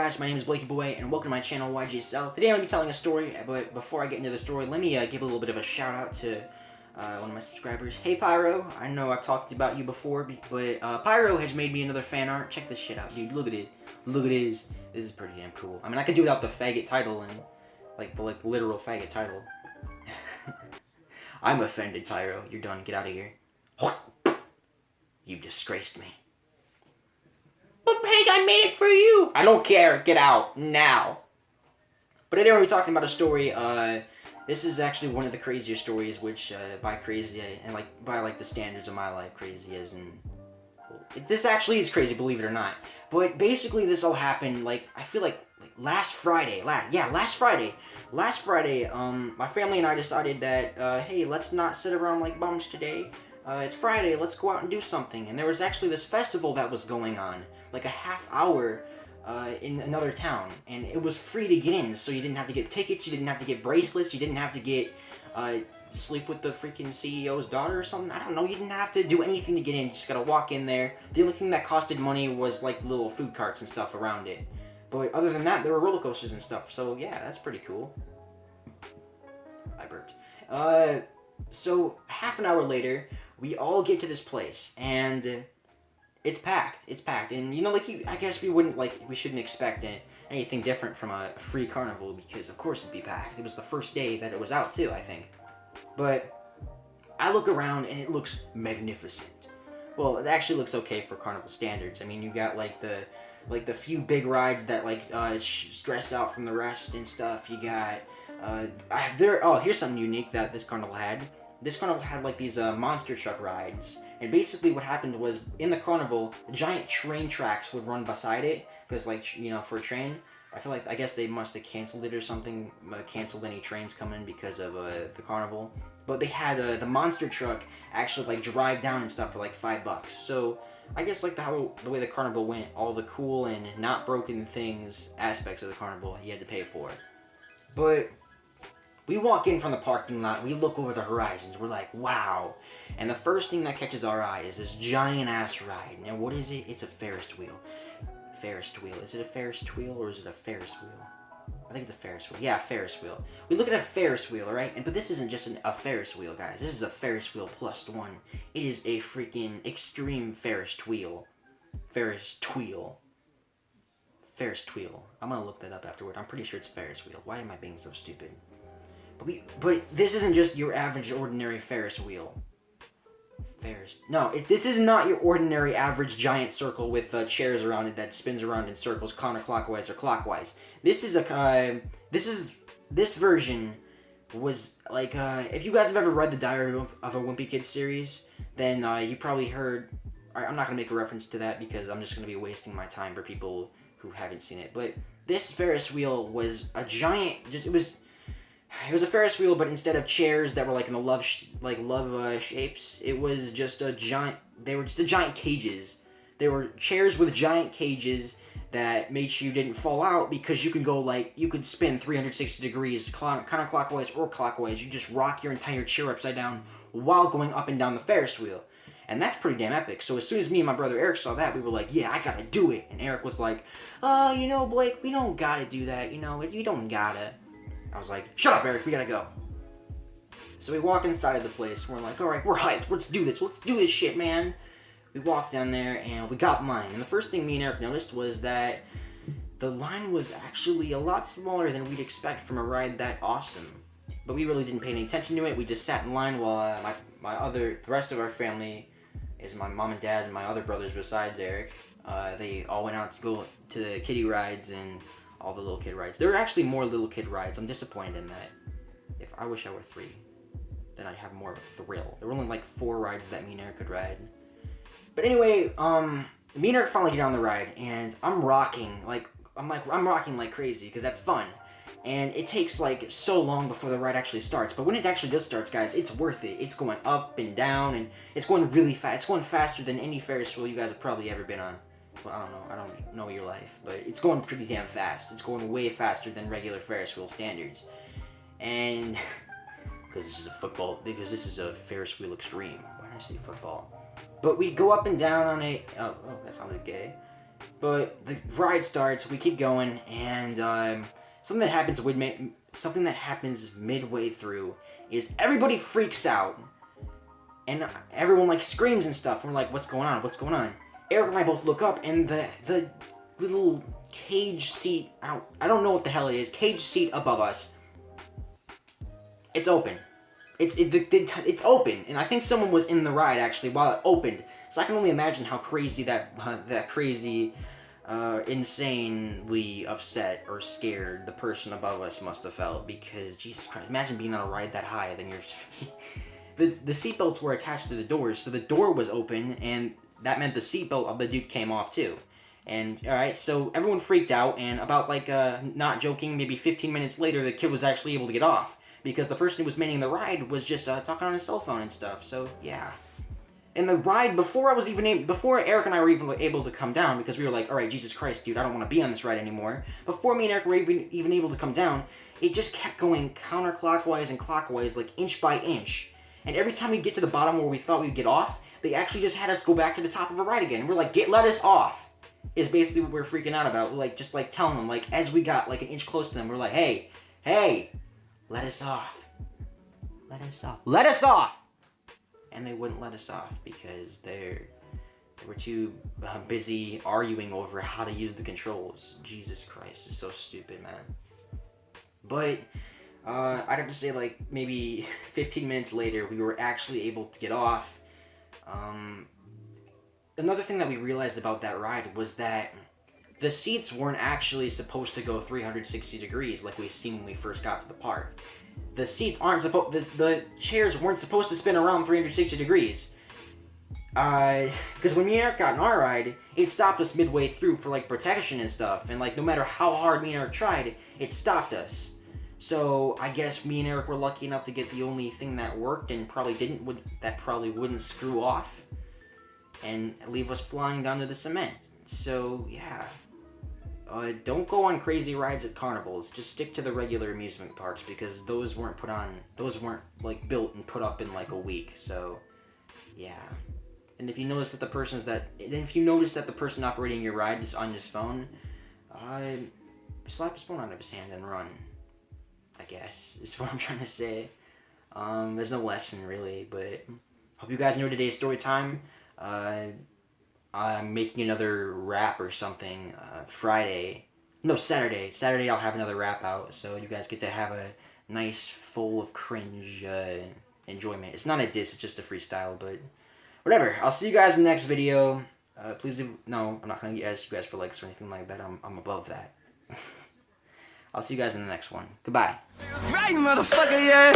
guys? My name is Blakey Boy, and welcome to my channel, YGSL. Today I'm going to be telling a story, but before I get into the story, let me give a little bit of a shout out to one of my subscribers. Hey Pyro, I know I've talked about you before, but Pyro has made me another fan art. Check this shit out, dude. Look at it. Look at this. This is pretty damn cool. I mean, I could do without the faggot title and, the literal faggot title. I'm offended, Pyro. You're done. Get out of here. You've disgraced me. But Peg, I made it for you! I don't care. Get out. Now. But anyway, we're talking about a story. This is actually one of the crazier stories, which, by crazy, and by the standards of my life, crazy is, and this actually is crazy, believe it or not. But basically, this all happened, I feel like last Friday. Last Friday, my family and I decided that, hey, let's not sit around like bums today. It's Friday, let's go out and do something. And there was actually this festival that was going on, like a half hour in another town. And it was free to get in, so you didn't have to get tickets, you didn't have to get bracelets, you didn't have to get, sleep with the freaking CEO's daughter or something. I don't know, you didn't have to do anything to get in, you just gotta walk in there. The only thing that costed money was, little food carts and stuff around it. But other than that, there were roller coasters and stuff, so yeah, that's pretty cool. I burped. So half an hour later, we all get to this place, and it's packed. It's packed, and I guess we wouldn't we shouldn't expect anything different from a free carnival because of course it'd be packed. It was the first day that it was out too, I think. But I look around and it looks magnificent. Well, it actually looks okay for carnival standards. I mean, you got the few big rides that stress out from the rest and stuff. You got here's something unique that this carnival had. This carnival had these monster truck rides, and basically what happened was in the carnival, giant train tracks would run beside it because for a train, I guess they must have canceled it or something, canceled any trains coming because of the carnival. But they had the monster truck actually drive down and stuff for $5. So I guess the way the carnival went, all the cool and not broken things aspects of the carnival you had to pay for. But we walk in from the parking lot, we look over the horizons, we're like, wow. And the first thing that catches our eye is this giant-ass ride. Now, what is it? It's a Ferris wheel. Ferris wheel. Is it a Ferris wheel or is it a Ferris wheel? I think it's a Ferris wheel. Yeah, Ferris wheel. We look at a Ferris wheel, right? But this isn't just a Ferris wheel, guys. This is a Ferris wheel plus one. It is a freaking extreme Ferris wheel. Ferris wheel. Ferris wheel. I'm gonna look that up afterward. I'm pretty sure it's Ferris wheel. Why am I being so stupid? But this isn't just your average ordinary Ferris wheel. This is not your ordinary average giant circle with chairs around it that spins around in circles counterclockwise or clockwise. This version was if you guys have ever read the Diary of a Wimpy Kid series, then you probably heard. I'm not gonna make a reference to that because I'm just gonna be wasting my time for people who haven't seen it. But this Ferris wheel was a giant. It was a Ferris wheel, but instead of chairs that were in the love shapes, it was just a giant. They were just giant cages. They were chairs with giant cages that made sure you didn't fall out because you can go you could spin 360 degrees counterclockwise or clockwise. You just rock your entire chair upside down while going up and down the Ferris wheel, and that's pretty damn epic. So as soon as me and my brother Eric saw that, we were like, yeah, I gotta do it. And Eric was like, Blake, we don't gotta do that. You don't gotta. I was like, shut up, Eric, we gotta go. So we walk inside of the place, and we're like, alright, we're hyped, let's do this shit, man. We walked down there, and we got in line, and the first thing me and Eric noticed was that the line was actually a lot smaller than we'd expect from a ride that awesome. But we really didn't pay any attention to it. We just sat in line while the rest of our family is my mom and dad and my other brothers besides Eric. They all went out to go to the kiddie rides and all the little kid rides. There were actually more little kid rides. I'm disappointed in that. I wish I were 3. Then I'd have more of a thrill. There were only 4 rides that me and Eric could ride. But anyway, me and Eric finally get on the ride, and I'm rocking like crazy because that's fun. And it takes so long before the ride actually starts. But when it actually does start, guys, it's worth it. It's going up and down, and it's going really fast. It's going faster than any Ferris wheel you guys have probably ever been on. Well, I don't know your life, but it's going pretty damn fast. It's going way faster than regular Ferris wheel standards. And because this is a Ferris wheel extreme. Why did I say football? But we go up and down on it. Oh, that sounded gay. But the ride starts, we keep going, and something that happens midway through is everybody freaks out, and everyone like screams and stuff. We're like, what's going on? What's going on? Eric and I both look up, and the little cage seat, I don't know what the hell it is, cage seat above us, it's open. It's open, and I think someone was in the ride actually while it opened. So I can only imagine how crazy that crazy, insanely upset or scared the person above us must have felt, because Jesus Christ, imagine being on a ride that high, then you're the seatbelts were attached to the doors, so the door was open, and that meant the seatbelt of the dude came off too. And alright, so everyone freaked out, and about like not joking, maybe 15 minutes later, the kid was actually able to get off, because the person who was manning the ride was just talking on his cell phone and stuff. So yeah. And the ride, before Eric and I were even able to come down, because we were like, alright, Jesus Christ, dude, I don't want to be on this ride anymore. Before me and Eric were even able to come down, it just kept going counterclockwise and clockwise, like inch by inch. And every time we get to the bottom where we thought we'd get off, they actually just had us go back to the top of a ride again. And we're like, let us off, is basically what we're freaking out about. We're like, just like telling them, like, as we got like an inch close to them, we're like, hey, let us off. Let us off! And they wouldn't let us off because they were too busy arguing over how to use the controls. Jesus Christ, it's so stupid, man. But I'd have to say, like, maybe 15 minutes later, we were actually able to get off. Another thing that we realized about that ride was that the seats weren't actually supposed to go 360 degrees like we've seen when we first got to the park. The seats aren't supposed, the chairs weren't supposed to spin around 360 degrees. Because when me and Eric got in our ride, it stopped us midway through for like protection and stuff, and like no matter how hard me and Eric tried, it stopped us. So I guess me and Eric were lucky enough to get the only thing that worked and probably wouldn't screw off and leave us flying down to the cement. So yeah. Don't go on crazy rides at carnivals. Just stick to the regular amusement parks, because those weren't like built and put up in like a week. So, yeah. And if you notice that the person operating your ride is on his phone, slap his phone out of his hand and run. I guess is what I'm trying to say. There's no lesson really, but hope you guys enjoyed today's story time. I'm making another rap or something Saturday. Saturday I'll have another rap out, so you guys get to have a nice, full of cringe enjoyment. It's not a diss, it's just a freestyle, but whatever. I'll see you guys in the next video. Please do, no, I'm not going to ask you guys for likes or anything like that. I'm above that. I'll see you guys in the next one. Goodbye. Right, motherfucker, yeah.